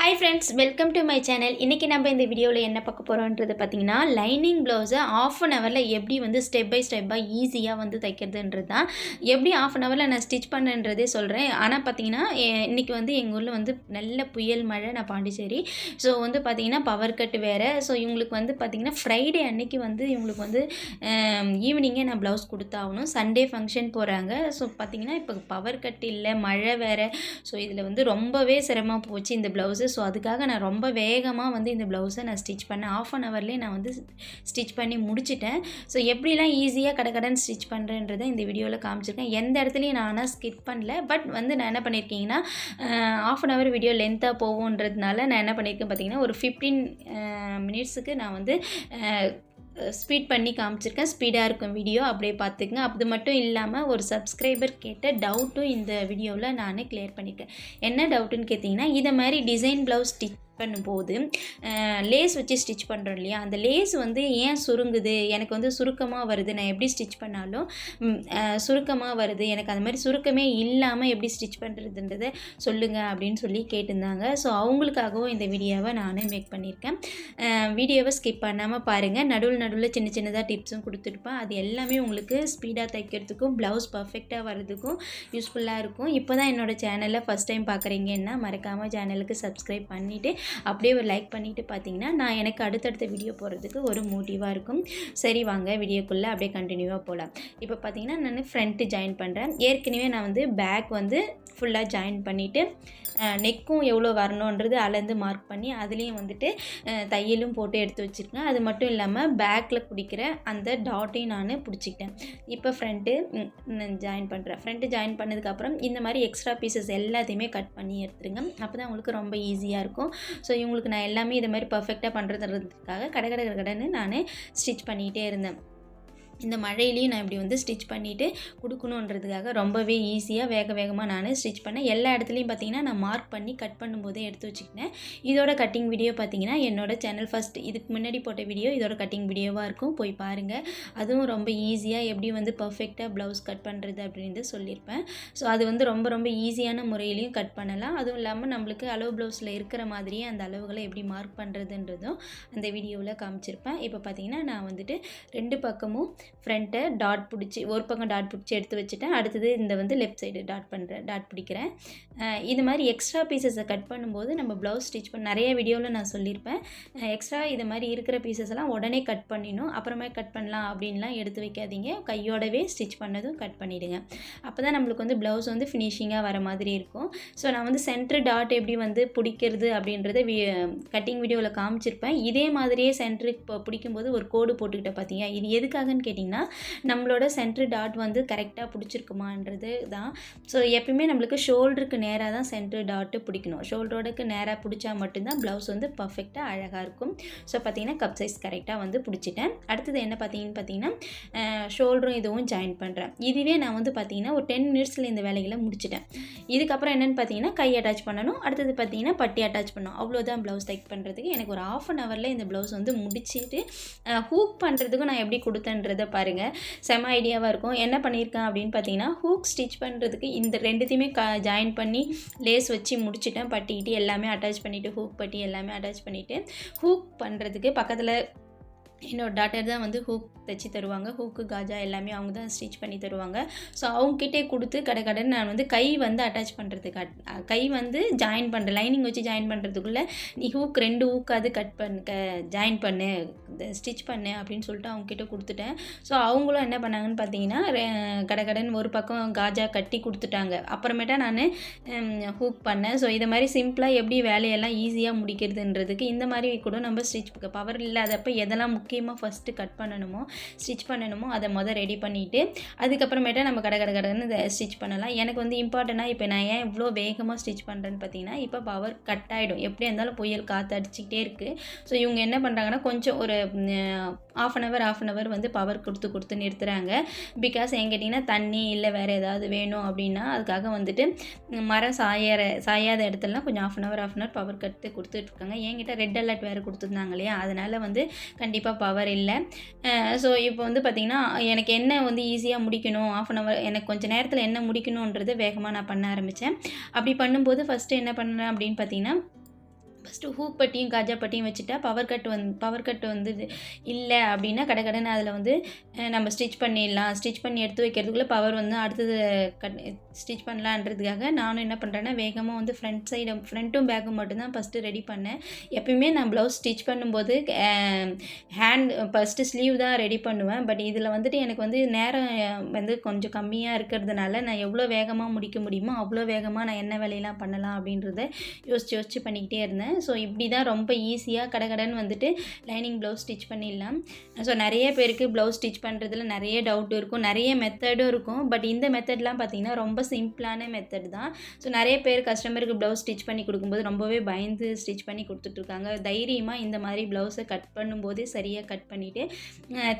Hi friends, welcome to my channel. இன்னைக்கு நம்ம இந்த வீடியோவில் என்ன பார்க்க போகிறோன்றது பார்த்தீங்கன்னா லைனிங் ப்ளவுஸை ஆஃப் அன் ஹவரில் எப்படி வந்து ஸ்டெப் பை ஸ்டெப்பாக ஈஸியாக வந்து தைக்கிறதுன்றது தான். எப்படி ஆஃப் அன் ஹவரில் நான் ஸ்டிச் பண்ணுன்றதே சொல்கிறேன். ஆனால் பார்த்தீங்கன்னா இன்றைக்கி வந்து எங்கள் ஊரில் வந்து நல்ல புயல் மழை. நான் பாண்டிச்சேரி. ஸோ வந்து பார்த்தீங்கன்னா பவர் கட் வேறு. ஸோ இவங்களுக்கு வந்து பார்த்தீங்கன்னா ஃப்ரைடே அன்னைக்கு வந்து இவங்களுக்கு வந்து ஈவினிங்கே நான் ப்ளவுஸ் கொடுத்தாகணும். சண்டே ஃபங்க்ஷன் போகிறாங்க. ஸோ பார்த்தீங்கன்னா இப்போ பவர் கட் இல்லை, மழை வேறு. ஸோ இதில் வந்து ரொம்பவே சிரமமாக போச்சு இந்த ப்ளவுஸு. ஸோ அதுக்காக நான் ரொம்ப வேகமாக வந்து இந்த ப்ளவுஸை நான் ஸ்டிச் பண்ணேன். ஆஃப் அன் ஹவர்லேயே நான் வந்து ஸ்டிச் பண்ணி முடிச்சிட்டேன். ஸோ எப்படிலாம் ஈஸியாக கடகடன் ஸ்டிச் பண்ணுறேன்றதை இந்த வீடியோவில் காமிச்சிருக்கேன். எந்த இடத்துலையும் நான் ஆனால் ஸ்கிப் பண்ணல. பட் வந்து நான் என்ன பண்ணியிருக்கீங்கன்னா ஆஃப் அன் ஹவர் வீடியோ லென்த்தாக போகுன்றதுனால நான் என்ன பண்ணியிருக்கேன் பார்த்தீங்கன்னா ஒரு 15 மினிட்ஸுக்கு நான் வந்து ஸ்பீட் பண்ணி காமிச்சிருக்கேன். ஸ்பீடாக இருக்கும் வீடியோ, அப்படியே பார்த்துக்குங்க. அது மட்டும் இல்லாமல் ஒரு சப்ஸ்கிரைபர் கேட்ட டவுட்டும் இந்த வீடியோவில் நான் கிளியர் பண்ணியிருக்கேன். என்ன டவுட்டுன்னு கேட்டிங்கன்னா, இதை மாதிரி டிசைன் ப்ளவுஸ் ஸ்டிச் பண்ணும்போது லேஸ் வச்சு ஸ்டிச் பண்ணுறோம் இல்லையா, அந்த லேஸ் வந்து ஏன் சுருங்குது, எனக்கு வந்து சுருக்கமாக வருது, நான் எப்படி ஸ்டிச் பண்ணாலும் சுருக்கமாக வருது, எனக்கு அந்த மாதிரி சுருக்கமே இல்லாமல் எப்படி ஸ்டிச் பண்ணுறதுன்றதை சொல்லுங்கள் அப்படின்னு சொல்லி கேட்டிருந்தாங்க. ஸோ அவங்களுக்காகவும் இந்த வீடியோவை நானே மேக் பண்ணியிருக்கேன். வீடியோவை ஸ்கிப் பண்ணாமல் பாருங்கள். நடுவில் சின்ன சின்னதாக டிப்ஸும் கொடுத்துருப்பேன். அது எல்லாமே உங்களுக்கு ஸ்பீடாக தைக்கிறதுக்கும் ப்ளவுஸ் பர்ஃபெக்டாக வர்றதுக்கும் யூஸ்ஃபுல்லாக இருக்கும். இப்போ தான் என்னோடய சேனலை ஃபஸ்ட் டைம் பார்க்குறீங்கன்னா மறக்காமல் சேனலுக்கு சப்ஸ்கிரைப் பண்ணிவிட்டு அப்படியே ஒரு லைக் பண்ணிவிட்டு பார்த்தீங்கன்னா நான் எனக்கு அடுத்தடுத்த வீடியோ போடுறதுக்கு ஒரு மோட்டிவாக இருக்கும். சரி வாங்க வீடியோக்குள்ளே அப்படியே கண்டினியூவாக போகலாம். இப்போ பார்த்தீங்கன்னா நான் ஃப்ரண்ட்டு ஜாயின் பண்ணுறேன். ஏற்கனவே நான் வந்து பேக் வந்து ஃபுல்லாக ஜாயின் பண்ணிவிட்டு நெக்கும் எவ்வளோ வரணுன்றது அளந்து மார்க் பண்ணி அதுலேயும் வந்துட்டு தையலும் போட்டு எடுத்து வச்சுருக்கேன். அது மட்டும் இல்லாமல் பேக்கில் பிடிக்கிற அந்த டாட்டையும் நான் பிடிச்சிக்கிட்டேன். இப்போ ஃப்ரண்ட்டு ஜாயின் பண்ணுறேன். ஃப்ரண்ட்டு ஜாயின் பண்ணதுக்கப்புறம் இந்த மாதிரி எக்ஸ்ட்ரா பீசஸ் எல்லாத்தையுமே கட் பண்ணி எடுத்துருங்க. அப்போ தான் உங்களுக்கு ரொம்ப ஈஸியாக இருக்கும். ஸோ இவங்களுக்கு நான் எல்லாமே இது மாதிரி பர்ஃபெக்டாக பண்ணுறதுக்காக கடன்னு நான் ஸ்டிச் பண்ணிகிட்டே இருந்தேன். இந்த மழையிலையும் நான் இப்படி வந்து ஸ்டிச் பண்ணிவிட்டு கொடுக்கணுன்றதுக்காக ரொம்பவே ஈஸியாக வேகமாக நான் ஸ்டிச் பண்ணேன். எல்லா இடத்துலையும் பார்த்தீங்கன்னா நான் மார்க் பண்ணி கட் பண்ணும்போதே எடுத்து வச்சுக்கிட்டேன். இதோட கட்டிங் வீடியோ பார்த்தீங்கன்னா என்னோடய சேனல் ஃபஸ்ட் இதுக்கு முன்னாடி போட்ட வீடியோ இதோட கட்டிங் வீடியோவாக இருக்கும், போய் பாருங்கள். அதுவும் ரொம்ப ஈஸியாக எப்படி வந்து பர்ஃபெக்டாக ப்ளவுஸ் கட் பண்ணுறது அப்படின்றது சொல்லியிருப்பேன். ஸோ அது வந்து ரொம்ப ஈஸியான முறையிலையும் கட் பண்ணலாம். அதுவும் இல்லாமல் நம்மளுக்கு அளவு ப்ளவுஸில் இருக்கிற மாதிரியே அந்த அளவுகளை எப்படி மார்க் பண்ணுறதுன்றதும் அந்த வீடியோவில் காமிச்சிருப்பேன். இப்போ பார்த்தீங்கன்னா நான் வந்துட்டு 2 பக்கமும் ஃப்ரண்ட்டை டாட் பிடிச்சி ஒரு பக்கம் டாட் பிடிச்சி எடுத்து வச்சுட்டேன். அடுத்தது இந்த வந்து லெஃப்ட் சைடு டாட் பிடிக்கிறேன். இது மாதிரி எக்ஸ்ட்ரா பீசஸை கட் பண்ணும்போது நம்ம ப்ளவுஸ் ஸ்டிச் பண்ண நிறைய வீடியோவில் நான் சொல்லியிருப்பேன். எக்ஸ்ட்ரா இது மாதிரி இருக்கிற பீசஸ் எல்லாம் உடனே கட் பண்ணிடணும். அப்புறமே கட் பண்ணலாம் அப்படின்லாம் எடுத்து வைக்காதீங்க. கையோடவே ஸ்டிச் பண்ணதும் கட் பண்ணிவிடுங்க. அப்போ தான் நம்மளுக்கு வந்து ப்ளவுஸ் வந்து ஃபினிஷிங்காக வர மாதிரி இருக்கும். ஸோ நான் வந்து சென்ட்ரு டாட் எப்படி வந்து பிடிக்கிறது அப்படின்றத கட்டிங் வீடியோவில் காமிச்சிருப்பேன். இதே மாதிரியே சென்ட்ரு இப்போ பிடிக்கும்போது ஒரு கோடு போட்டுக்கிட்டேன் பார்த்தீங்க. இது எதுக்காகன்னு கேட்டிங்கன்னா நம்மளோட சென்ட்ரு டாட் வந்து கரெக்டாக பிடிச்சிருக்குமான்றது தான். ஸோ எப்பயுமே நம்மளுக்கு ஷோல்டருக்கு நேராக தான் சென்ட்ரு டாட்டு பிடிக்கணும். ஷோல்டரோடுக்கு நேராக பிடிச்சா மட்டும்தான் ப்ளவுஸ் வந்து பர்ஃபெக்டாக அழகாக இருக்கும். ஸோ பார்த்தீங்கன்னா கப் சைஸ் கரெக்டாக வந்து பிடிச்சிட்டேன். அடுத்தது என்ன பார்த்தீங்கன்னா ஷோல்டரும் இதுவும் ஜாயின் பண்ணுறேன். இதுவே நான் வந்து பார்த்தீங்கன்னா ஒரு 10 மினிட்ஸில் இந்த வேலைகளை முடிச்சிட்டேன். இதுக்கப்புறம் என்னென்னு பார்த்தீங்கன்னா கை அட்டாச் பண்ணணும். அடுத்தது பார்த்தீங்கன்னா பட்டி அட்டாச் பண்ணணும். அவ்வளோதான் ப்ளவுஸ் தைக் பண்ணுறதுக்கு. எனக்கு ஒரு ½ அன் ஹவரில் இந்த ப்ளவுஸ் வந்து முடிச்சுட்டு ஹூக் பண்ணுறதுக்கும் நான் எப்படி கொடுத்தேன்றதை பாருங்கள். செம ஐடியாவாக இருக்கும். என்ன பண்ணியிருக்கேன் அப்படின்னு பார்த்தீங்கன்னா ஹூக் ஸ்டிச் பண்ணுறதுக்கு இந்த ரெண்டுத்தையுமே ஜாயின் பண்ணி லேஸ் வச்சு முடிச்சிட்டேன். பட்டிக்கிட்டு எல்லாமே அட்டாச் பண்ணிவிட்டு ஹூக் பட்டி எல்லாமே அட்டாச் பண்ணிவிட்டு ஹூக் பண்ணுறதுக்கு பக்கத்தில் என்னோட டாட்டர் தான் வந்து ஹூக் தைச்சி தருவாங்க. ஹூக்கு காஜா எல்லாமே அவங்க தான் ஸ்டிச் பண்ணி தருவாங்க. ஸோ அவங்ககிட்டே கொடுத்து கடன் நான் வந்து கை வந்து அட்டாச் பண்ணுறதுக்கு கை வந்து ஜாயின் பண்ணுற லைனிங் வச்சு ஜாயின் பண்ணுறதுக்குள்ளே நீ ஹூக் 2 ஹூக்காவது ஜாயின் பண்ணு ஸ்டிச் பண்ணு அப்படின்னு சொல்லிட்டு அவங்ககிட்ட கொடுத்துட்டேன். ஸோ அவங்களும் என்ன பண்ணாங்கன்னு பார்த்தீங்கன்னா கடன் ஒரு பக்கம் காஜா கட்டி கொடுத்துட்டாங்க. அப்புறமேட்டா நான் ஹூக் பண்ணேன். ஸோ இதை மாதிரி சிம்பிளாக எப்படி வேலையெல்லாம் ஈஸியாக முடிக்கிறதுன்றதுக்கு இந்த மாதிரி கூட நம்ம ஸ்டிச் பவர் இல்லாதப்போ எதெல்லாம் முக்கியமாக ஃபஸ்ட்டு கட் பண்ணணுமோ ஸ்டிச் பண்ணணுமோ அதை ரெடி பண்ணிவிட்டு அதுக்கப்புறமேட்டா நம்ம கடன்னு இதை ஸ்டிச் பண்ணலாம். எனக்கு வந்து இம்பார்ட்டண்ட்டாக இப்போ நான் ஏன் இவ்வளோ வேகமாக ஸ்டிச் பண்ணுறேன்னு பார்த்தீங்கன்னா இப்போ பவர் கட் ஆகிடும். எப்படி இருந்தாலும் புயல் காற்று அடிச்சுக்கிட்டே இருக்குது. ஸோ இவங்க என்ன பண்ணுறாங்கன்னா கொஞ்சம் ஒரு ½ அன் ஹவர் வந்து பவர் கொடுத்து நிறுத்துகிறாங்க. பிகாஸ் கேட்டிங்கன்னா தண்ணி இல்லை வேறு ஏதாவது வேணும் அப்படின்னா அதுக்காக வந்துட்டு மரம் சாயாத இடத்துலலாம் கொஞ்சம் ½ அன் ஹவர் பவர் கட்டு கொடுத்துட்ருக்காங்க. என்கிட்ட ரெட் அலர்ட் வேறு கொடுத்துருந்தாங்க இல்லையா, அதனால் வந்து கண்டிப்பாக பவர் இல்லை. ஸோ இப்போ வந்து பார்த்திங்கன்னா எனக்கு என்ன வந்து ஈஸியாக முடிக்கணும், ½ அன் ஹவர் எனக்கு கொஞ்சம் நேரத்தில் என்ன முடிக்கணுன்றது வேகமாக நான் பண்ண ஆரம்பித்தேன். அப்படி பண்ணும்போது ஃபஸ்ட்டு என்ன பண்ணேன் அப்படின்னு பார்த்திங்கன்னா ஃபஸ்ட்டு ஹூக் பட்டியும் காஜா பட்டியும் வச்சுட்டா பவர் கட் வந்து இல்லை அப்படின்னா கடகடன்னு அதில் வந்து நம்ம ஸ்டிச் பண்ணிடலாம். ஸ்டிச் பண்ணி எடுத்து வைக்கிறதுக்குள்ளே பவர் வந்து அடுத்தது ஸ்டிச் பண்ணலான்றதுக்காக நானும் என்ன பண்ணுறேன்னா வேகமாக வந்து ஃப்ரண்ட்டும் பேக்கும் மட்டும்தான் ஃபஸ்ட்டு ரெடி பண்ணேன். எப்பயுமே நான் ப்ளவுஸ் ஸ்டிச் பண்ணும்போது ஃபஸ்ட்டு ஸ்லீவ் தான் ரெடி பண்ணுவேன். பட் இதில் வந்துட்டு எனக்கு வந்து நேரம் வந்து கொஞ்சம் கம்மியாக இருக்கிறதுனால நான் எவ்வளோ வேகமாக முடிக்க முடியுமோ அவ்வளோ வேகமாக நான் என்ன வேலையெல்லாம் பண்ணலாம் அப்படின்றத யோசித்து பண்ணிக்கிட்டே இருந்தேன். ஸோ இப்படி தான் ரொம்ப ஈஸியாக கடகடன்னு வந்துட்டு லைனிங் ப்ளவுஸ் ஸ்டிச் பண்ணிடலாம். ஸோ நிறைய பேருக்கு ப்ளவுஸ் ஸ்டிச் பண்ணுறதுல நிறைய டவுட் இருக்கும், நிறைய மெத்தடும் இருக்கும். பட் இந்த மெத்தட்லாம் பார்த்திங்கன்னா ரொம்ப சிம்பிளான மெத்தட் தான். ஸோ நிறைய பேர் கஸ்டமருக்கு ப்ளவுஸ் ஸ்டிச் பண்ணி கொடுக்கும்போது ரொம்பவே பயந்து ஸ்டிச் பண்ணி கொடுத்துட்ருக்காங்க. தைரியமாக இந்த மாதிரி ப்ளவுஸை கட் பண்ணும்போதே சரியாக கட் பண்ணிவிட்டு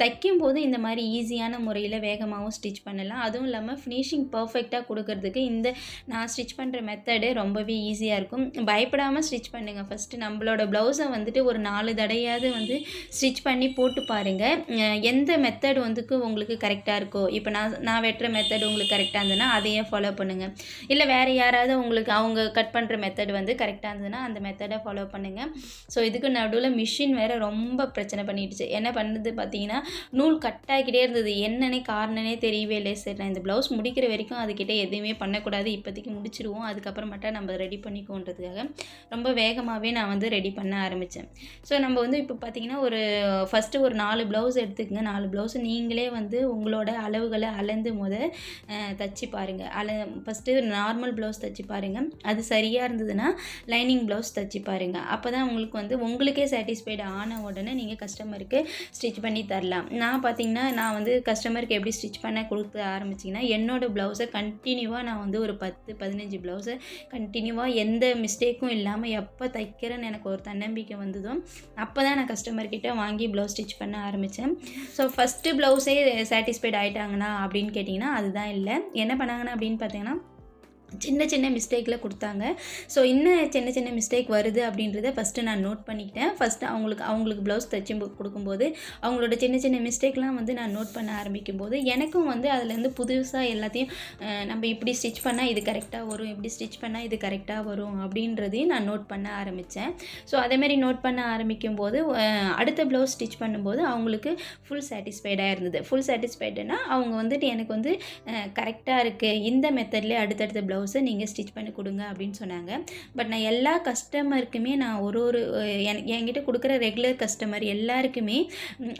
தைக்கும்போது இந்த மாதிரி ஈஸியான முறையில் வேகமாகவும் ஸ்டிச் பண்ணலாம். அதுவும் இல்லாமல் ஃபினிஷிங் பர்ஃபெக்டாக கொடுக்கறதுக்கு இந்த நான் ஸ்டிச் பண்ணுற மெத்தடே ரொம்பவே ஈஸியாக இருக்கும். பயப்படாமல் ஸ்டிச் பண்ணுங்கள். ஃபஸ்ட்டு நம்மளோட ப்ளவுஸை வந்துட்டு ஒரு 4 தடையாவது வந்து ஸ்டிச் பண்ணி போட்டு பாருங்கள். எந்த மெத்தட் வந்துக்கு உங்களுக்கு கரெக்டாக இருக்கோ, இப்போ நான் வெட்டுற மெத்தட் உங்களுக்கு கரெக்டாக இருந்ததுன்னா அதையே ஃபாலோ பண்ணுங்கள். இல்லை வேறு யாராவது உங்களுக்கு அவங்க கட் பண்ணுற மெத்தட் வந்து கரெக்டாக இருந்ததுன்னா அந்த மெத்தடை ஃபாலோ பண்ணுங்கள். ஸோ இதுக்கு நடுவில் மிஷின் வேறு ரொம்ப பிரச்சனை பண்ணிடுச்சு. என்ன பண்ணுது பார்த்தீங்கன்னா நூல் கட் ஆகிக்கிட்டே இருந்தது. என்னன்னே காரணனே தெரியவே இல்லை. சரி நான் இந்த ப்ளவுஸ் முடிக்கிற வரைக்கும் அதுக்கிட்ட எதுவுமே பண்ணக்கூடாது, இப்போதைக்கு முடிச்சிடுவோம், அதுக்கப்புறமேட்டா நம்ம ரெடி பண்ணிக்கோன்றதுக்காக ரொம்ப வேகமாகவே நான் வந்து ரெடி பண்ண ஆரம்பித்தேன். ஸோ நம்ம வந்து இப்போ பார்த்திங்கன்னா ஃபஸ்ட்டு ஒரு 4 ப்ளவுஸ் எடுத்துக்கங்க. 4 ப்ளவுஸு நீங்களே வந்து உங்களோட அளவுகளை அளந்து தச்சு பாருங்கள். ஃபஸ்ட்டு நார்மல் ப்ளவுஸ் தச்சு பாருங்கள். அது சரியாக இருந்ததுன்னா லைனிங் ப்ளவுஸ் தச்சு பாருங்கள். அப்போ தான் உங்களுக்கு வந்து உங்களுக்கே சாட்டிஸ்ஃபைடு ஆன உடனே நீங்கள் கஸ்டமருக்கு ஸ்டிச் பண்ணி தரலாம். நான் வந்து கஸ்டமருக்கு எப்படி ஸ்டிச் பண்ண கொடுக்க ஆரம்பிச்சிங்கன்னா என்னோடய ப்ளவுஸை கண்டினியூவாக நான் வந்து ஒரு 10-15 ப்ளவுஸை கண்டினியூவாக எந்த மிஸ்டேக்கும் இல்லாமல் எப்போ தைக்கிறேன்னு எனக்கு ஒரு தன்னம்பிக்கை வந்ததோ அப்போ தான் நான் கஸ்டமர்கிட்ட வாங்கி ப்ளவுஸ் ஸ்டிச் பண்ண ஆரம்பித்தேன். ஸோ ஃபஸ்ட்டு ப்ளவுஸே சாட்டிஸ்ஃபைட் ஆகிட்டாங்கன்னா அப்படின்னு கேட்டிங்கன்னா அதுதான் இல்லை. என்ன பண்ணாங்கன்னா அப்படின்னு பார்த்தீங்கன்னா சின்ன சின்ன மிஸ்டேக்கில் கொடுத்தாங்க. ஸோ இன்னும் சின்ன சின்ன மிஸ்டேக் வருது அப்படின்றத ஃபஸ்ட்டு நான் நோட் பண்ணிக்கிட்டேன். ஃபஸ்ட்டு அவங்களுக்கு ப்ளவுஸ் தைச்சி கொடுக்கும்போது அவங்களோட சின்ன சின்ன மிஸ்டேக்லாம் வந்து நான் நோட் பண்ண ஆரம்பிக்கும் போது எனக்கும் வந்து அதுலேருந்து புதுசாக எல்லாத்தையும் நம்ம இப்படி ஸ்டிச் பண்ணால் இது கரெக்டாக வரும், இப்படி ஸ்டிச் பண்ணால் இது கரெக்டாக வரும் அப்படின்றதையும் நான் நோட் பண்ண ஆரம்பித்தேன். ஸோ அதேமாதிரி நோட் பண்ண ஆரம்பிக்கும் போது அடுத்த ப்ளவுஸ் ஸ்டிச் பண்ணும்போது அவங்களுக்கு ஃபுல் சாட்டிஸ்ஃபைடாக இருந்தது. ஃபுல் சாட்டிஸ்ஃபைடுனா அவங்க வந்துட்டு எனக்கு வந்து கரெக்டாக இருக்குது, இந்த மெத்தட்லேயே அடுத்தடுத்த ப்ளவுஸை நீங்கள் ஸ்டிச் பண்ணி கொடுங்க அப்படின்னு சொன்னாங்க. பட் நான் எல்லா கஸ்டமருக்குமே நான் ஒரு என்கிட்ட கொடுக்குற ரெகுலர் கஸ்டமர் எல்லாருக்குமே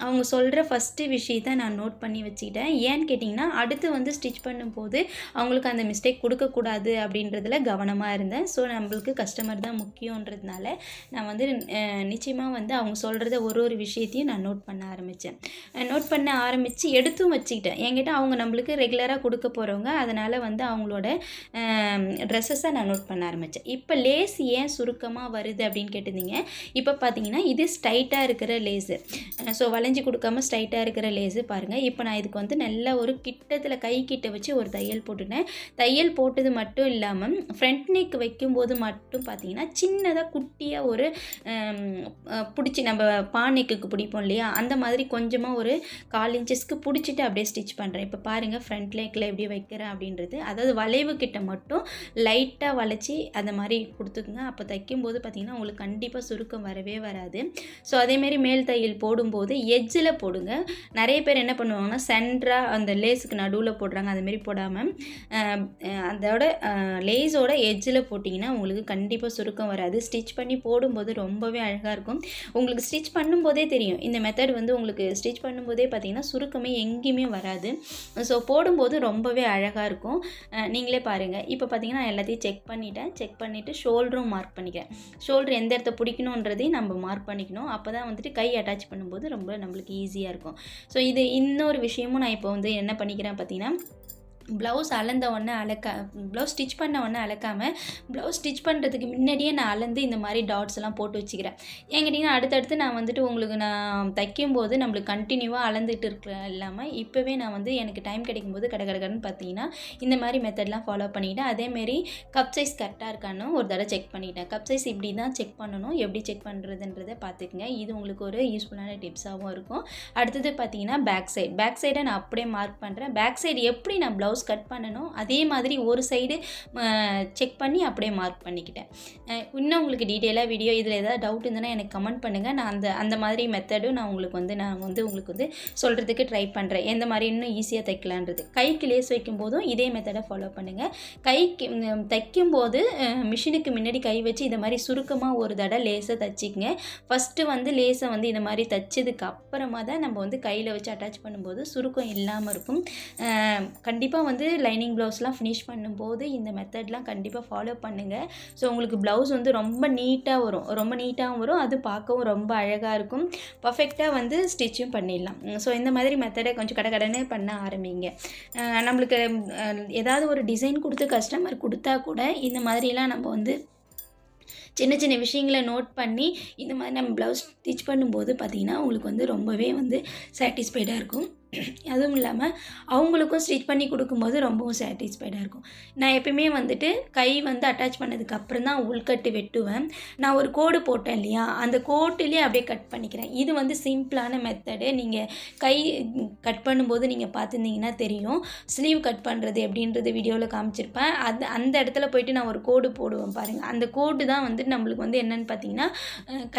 அவங்க சொல்கிற ஃபஸ்ட்டு விஷயத்தை நான் நோட் பண்ணி வச்சுக்கிட்டேன். ஏன்னு கேட்டிங்கன்னா அடுத்து வந்து ஸ்டிச் பண்ணும்போது அவங்களுக்கு அந்த மிஸ்டேக் கொடுக்கக்கூடாது அப்படின்றதுல கவனமாக இருந்தேன். ஸோ நம்மளுக்கு கஸ்டமர் தான் முக்கியன்றதுனால நான் வந்து நிச்சயமாக வந்து அவங்க சொல்கிறத ஒரு விஷயத்தையும் நான் நோட் பண்ண ஆரம்பித்தேன். நோட் பண்ண ஆரம்பித்து எடுத்தும் வச்சுக்கிட்டேன். என்கிட்ட அவங்க நம்மளுக்கு ரெகுலராக கொடுக்க போகிறவங்க, அதனால் வந்து அவங்களோட ட்ரெஸ்ஸஸை நான் நோட் பண்ண ஆரம்பித்தேன். இப்போ லேஸ் ஏன் சுருக்கமாக வருது அப்படின்னு கேட்டிருந்தீங்க. இப்போ பார்த்தீங்கன்னா இது ஸ்ட்ரைட்டாக இருக்கிற லேஸு. ஸோ வளைஞ்சி கொடுக்காமல் ஸ்ட்ரைட்டாக இருக்கிற லேஸு பாருங்கள். இப்போ நான் இதுக்கு வந்து நல்ல ஒரு கிட்டத்தில் கை கிட்ட வச்சு ஒரு தையல் போட்டுட்டேன். தையல் போட்டது மட்டும் இல்லாமல் ஃப்ரண்ட் நெக் வைக்கும்போது மட்டும் பார்த்தீங்கன்னா சின்னதாக குட்டியாக ஒரு பிடிச்சி நம்ம பானைக்கு பிடிப்போம் இல்லையா, அந்த மாதிரி கொஞ்சமாக ஒரு 1/4 இன்ச்சஸ்க்கு பிடிச்சிட்டு அப்படியே ஸ்டிச் பண்ணுறேன். இப்போ பாருங்கள் ஃப்ரண்ட் நெக்கில் எப்படி வைக்கிறேன் அப்படின்றது. அதாவது வளைவு கிட்ட மட்டும் லைட்டாக வளைச்சி அந்த மாதிரி கொடுத்துக்குங்க. அப்போ தைக்கும்போது பார்த்திங்கன்னா உங்களுக்கு கண்டிப்பாக சுருக்கம் வரவே வராது. ஸோ அதேமாரி மேல் தையல் போடும்போது எட்ஜில் போடுங்க. நிறைய பேர் என்ன பண்ணுவாங்கன்னா சென்டராக அந்த லேஸுக்கு நடுவில் போடுறாங்க. அதுமாரி போடாமல் அதோட லேஸோட எட்ஜில் போட்டிங்கன்னா உங்களுக்கு கண்டிப்பாக சுருக்கம் வராது. ஸ்டிச் பண்ணி போடும்போது ரொம்பவே அழகாக இருக்கும். உங்களுக்கு ஸ்டிச் பண்ணும்போதே தெரியும். இந்த மெத்தட் வந்து உங்களுக்கு ஸ்டிச் பண்ணும்போதே பார்த்திங்கன்னா சுருக்கமே எங்கேயுமே வராது. ஸோ போடும்போது ரொம்பவே அழகாக இருக்கும். நீங்களே பாருங்கள். இப்போ பார்த்தீங்கன்னா நான் எல்லாத்தையும் செக் பண்ணிவிட்டு ஷோல்டரும் மார்க் பண்ணிக்கிறேன். ஷோல்டர் எந்த இடத்த பிடிக்கணுன்றதையும் நம்ம மார்க் பண்ணிக்கணும். அப்போ தான் வந்துட்டு கை அட்டாச் பண்ணும்போது ரொம்ப நம்மளுக்கு ஈஸியாக இருக்கும். ஸோ இது இன்னொரு விஷயமும் நான் இப்போ வந்து என்ன பண்ணிக்கிறேன் பார்த்தீங்கன்னா ப்ளவுஸ் ப்ளவுஸ் ஸ்டிச் பண்ண உடனே அளக்காமல் ப்ளவுஸ் ஸ்டிச் பண்ணுறதுக்கு முன்னாடியே நான் அளந்து இந்த மாதிரி டாட்ஸ் எல்லாம் போட்டு வச்சுக்கிறேன். ஏன் கேட்டிங்கன்னா அடுத்தடுத்து நான் வந்துட்டு உங்களுக்கு நான் தைக்கும்போது நம்மளுக்கு கண்டினியூவாக அளந்துட்டு இருக்க இல்லாமல் இப்போவே நான் வந்து எனக்கு டைம் கிடைக்கும்போது கடகடன்னு பார்த்தீங்கன்னா இந்த மாதிரி மெத்தட்லாம் ஃபாலோ பண்ணிக்கிட்டேன். அதேமாரி கப் சைஸ் கரெக்டாக இருக்கான்னு ஒரு தடவை செக் பண்ணிக்கிட்டேன். கப் சைஸ் இப்படி தான் செக் பண்ணணும். எப்படி செக் பண்ணுறதுன்றதை பார்த்துக்குங்க. இது உங்களுக்கு ஒரு யூஸ்ஃபுல்லான டிப்ஸாகவும் இருக்கும். அடுத்தது பார்த்தீங்கன்னா பேக் சைடை நான் அப்படியே மார்க் பண்ணுறேன். பேக் சைடு எப்படி நான் ப்ளவுஸ் ப்ளவுஸ் கட் பண்ணணும். அதே மாதிரி ஒரு சைடு செக் பண்ணி அப்படியே மார்க் பண்ணிக்கிட்டேன். இன்னும் உங்களுக்கு டீட்டெயிலாக வீடியோ இதில் ஏதாவது டவுட் இருந்ததுன்னா எனக்கு கமெண்ட் பண்ணுங்கள். நான் அந்த மாதிரி மெத்தடும் நான் உங்களுக்கு சொல்கிறதுக்கு ட்ரை பண்ணுறேன். எந்த மாதிரி இன்னும் ஈஸியாக தைக்கலான்றது. கைக்கு லேஸ் வைக்கும்போதும் இதே மெத்தடை ஃபாலோ பண்ணுங்கள். கைக்கு தைக்கும்போது மிஷினுக்கு முன்னாடி கை வச்சு இதை மாதிரி சுருக்கமாக ஒரு தடவை லேஸை தைச்சிக்கங்க. ஃபஸ்ட்டு வந்து லேஸை வந்து இந்த மாதிரி தைச்சதுக்கு அப்புறமா தான் நம்ம வந்து கையில் வச்சு அட்டாச் பண்ணும்போது சுருக்கம் இல்லாமல் இருக்கும். கண்டிப்பாக வந்து லைனிங் ப்ளவுஸ்லாம் ஃபினிஷ் பண்ணும்போது இந்த மெத்தட்லாம் கண்டிப்பாக ஃபாலோ பண்ணுங்கள். ஸோ உங்களுக்கு ப்ளவுஸ் வந்து ரொம்ப நீட்டாக வரும், ரொம்ப நீட்டாகவும் வரும், அது பார்க்கவும் ரொம்ப அழகாக இருக்கும். பர்ஃபெக்டாக வந்து ஸ்டிச்சும் பண்ணிடலாம். ஸோ இந்த மாதிரி மெத்தடை கொஞ்சம் கடகடன்னு பண்ண ஆரம்பிங்க. நம்மளுக்கு ஏதாவது ஒரு டிசைன் கொடுத்து கஸ்டமர் கொடுத்தா கூட இந்த மாதிரிலாம் நம்ம வந்து சின்ன சின்ன விஷயங்களை நோட் பண்ணி இந்த மாதிரி நம்ம ப்ளவுஸ் ஸ்டிச் பண்ணும்போது பார்த்திங்கன்னா உங்களுக்கு வந்து ரொம்பவே வந்து சாட்டிஸ்ஃபைடாக இருக்கும். அதுவும் இல்லாமல் அவங்களுக்கும் ஸ்டிச் பண்ணி கொடுக்கும்போது ரொம்பவும் சாட்டிஸ்ஃபைடாக இருக்கும். நான் எப்பயுமே வந்துட்டு கை வந்து அட்டாச் பண்ணதுக்கப்புறம் தான் உள்கட்டு வெட்டுவேன். நான் ஒரு கோடு போட்டேன் இல்லையா, அந்த கோட்டிலே அப்படியே கட் பண்ணிக்கிறேன். இது வந்து சிம்பிளான மெத்தடு. நீங்கள் கை கட் பண்ணும்போது நீங்கள் பார்த்துருந்தீங்கன்னா தெரியும். ஸ்லீவ் கட் பண்ணுறது எப்படின்றது வீடியோவில் காமிச்சிருப்பேன். அந்த இடத்துல போய்ட்டு நான் ஒரு கோடு போடுவேன் பாருங்கள். அந்த கோடு தான் வந்து நம்மளுக்கு வந்து என்னென்னு பார்த்தீங்கன்னா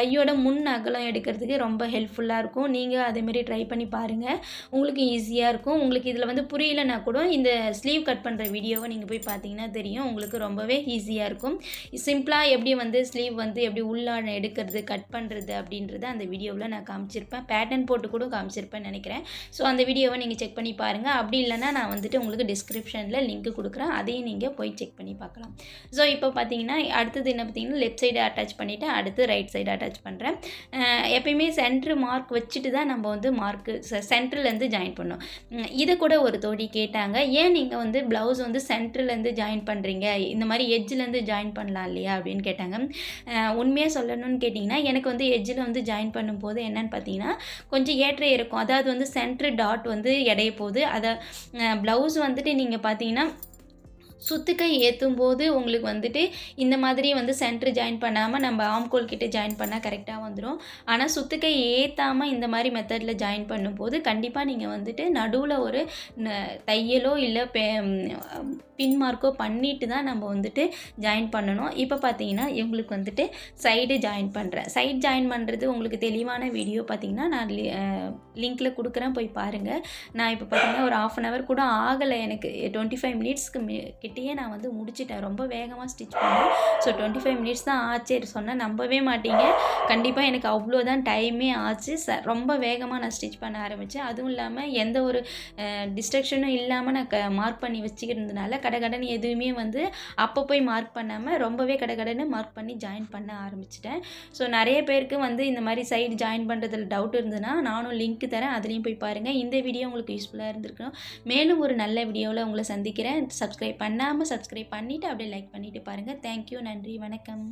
கையோட முன் அகலம் எடுக்கிறதுக்கு ரொம்ப ஹெல்ப்ஃபுல்லாக இருக்கும். நீங்கள் அதேமாரி ட்ரை பண்ணி பாருங்கள். உங்களுக்கு ஈஸியாக இருக்கும். உங்களுக்கு இதில் வந்து புரியலைன்னா கூட இந்த ஸ்லீவ் கட் பண்ணுற வீடியோவை நீங்கள் போய் பார்த்தீங்கன்னா தெரியும். உங்களுக்கு ரொம்பவே ஈஸியாக இருக்கும். சிம்பிளாக எப்படி வந்து ஸ்லீவ் வந்து எப்படி உள்ளான எடுக்கிறது, கட் பண்ணுறது அப்படின்றத அந்த வீடியோவில் நான் காமிச்சிருப்பேன். பேட்டர்ன் போட்டு கூட காமிச்சிருப்பேன்னு நினைக்கிறேன். ஸோ அந்த வீடியோவை நீங்கள் செக் பண்ணி பாருங்கள். அப்படி இல்லைன்னா நான் வந்துட்டு உங்களுக்கு டிஸ்கிரிப்ஷனில் லிங்க் கொடுக்குறேன், அதையும் நீங்கள் போய் செக் பண்ணி பார்க்கலாம். ஸோ இப்போ பார்த்தீங்கன்னா அடுத்தது என்ன பார்த்தீங்கன்னா லெஃப்ட் சைடு அட்டாச் பண்ணிவிட்டு அடுத்து ரைட் சைடு அட்டாச் பண்ணுறேன். எப்பயுமே சென்ட்ரு மார்க் வச்சுட்டு தான் நம்ம வந்து மார்க்கு சென்ட்ரலேருந்து ஜாயின் பண்ணோம். இதை கூட ஒரு தோழி கேட்டாங்க, ஏன் நீங்கள் வந்து ப்ளவுஸ் வந்து சென்ட்ரலேருந்து ஜாயின் பண்ணுறீங்க, இந்த மாதிரி எட்ஜிலேருந்து ஜாயின் பண்ணலாம் இல்லையா அப்படின்னு கேட்டாங்க. உண்மையாக சொல்லணும்னு கேட்டிங்கன்னா எனக்கு வந்து எட்ஜில் வந்து ஜாயின் பண்ணும்போது என்னென்னு பார்த்தீங்கன்னா கொஞ்சம் ஏற்ற இருக்கும். அதாவது வந்து சென்ட்ரு டாட் வந்து இடைய போகுது. அதை ப்ளவுஸ் வந்துட்டு நீங்கள் பார்த்தீங்கன்னா சுத்துக்கை ஏற்றும் போது உங்களுக்கு வந்துட்டு இந்த மாதிரி வந்து சென்ட்ரு ஜாயின் பண்ணாமல் நம்ம ஆம்கோல் கிட்டே ஜாயின் பண்ணால் கரெக்டாக வந்துடும். ஆனால் சுத்துக்கை ஏற்றாமல் இந்த மாதிரி மெத்தடில் ஜாயின் பண்ணும்போது கண்டிப்பாக நீங்கள் வந்துட்டு நடுவில் ஒரு தையலோ இல்லை பின் மார்க்கோ பண்ணிட்டு தான் நம்ம வந்துட்டு ஜாயின் பண்ணணும். இப்போ பார்த்தீங்கன்னா இவங்களுக்கு வந்துட்டு சைடு ஜாயின் பண்ணுறேன். சைடு ஜாயின் பண்ணுறது உங்களுக்கு தெளிவான வீடியோ பார்த்தீங்கன்னா நான் லிங்க்கில் கொடுக்குறேன், போய் பாருங்கள். நான் இப்போ பார்த்தீங்கன்னா ஒரு 1/2 hour கூட ஆகலை, எனக்கு 25 மினிட்ஸ்க்கு கிட்டேயே நான் வந்து முடிச்சிட்டேன். ரொம்ப வேகமாக ஸ்டிச் பண்ணேன். ஸோ 25 மினிட்ஸ் தான் ஆச்சு. சொன்னால் நம்பவே மாட்டீங்க. கண்டிப்பாக எனக்கு அவ்வளோதான் டைமே ஆச்சு. ரொம்ப வேகமாக நான் ஸ்டிச் பண்ண ஆரம்பித்தேன். அதுவும் இல்லாமல் எந்த ஒரு டிஸ்ட்ரக்ஷனும் இல்லாமல் நான் மார்க் பண்ணி வச்சுக்கிறதுனால கடகடன்னு எதுவுமே வந்து அப்போ போய் மார்க் பண்ணாமல் ரொம்பவே கடகடன்னு மார்க் பண்ணி ஜாயின் பண்ண ஆரம்பிச்சிட்டேன். ஸோ நிறைய பேருக்கு வந்து இந்த மாதிரி சைடு ஜாயின் பண்ணுறதுல டவுட் இருந்ததுன்னா நானும் லிங்க் தரேன், அதுலேயும் போய் பாருங்கள். இந்த வீடியோ உங்களுக்கு யூஸ்ஃபுல்லாக இருந்திருக்கணும். மேலும் ஒரு நல்ல வீடியோவில் உங்களை சந்திக்கிறேன். சப்ஸ்கிரைப் பண்ணாமல் சப்ஸ்கிரைப் பண்ணிவிட்டு அப்படியே லைக் பண்ணிவிட்டு பாருங்கள். தேங்க்யூ, நன்றி, வணக்கம்.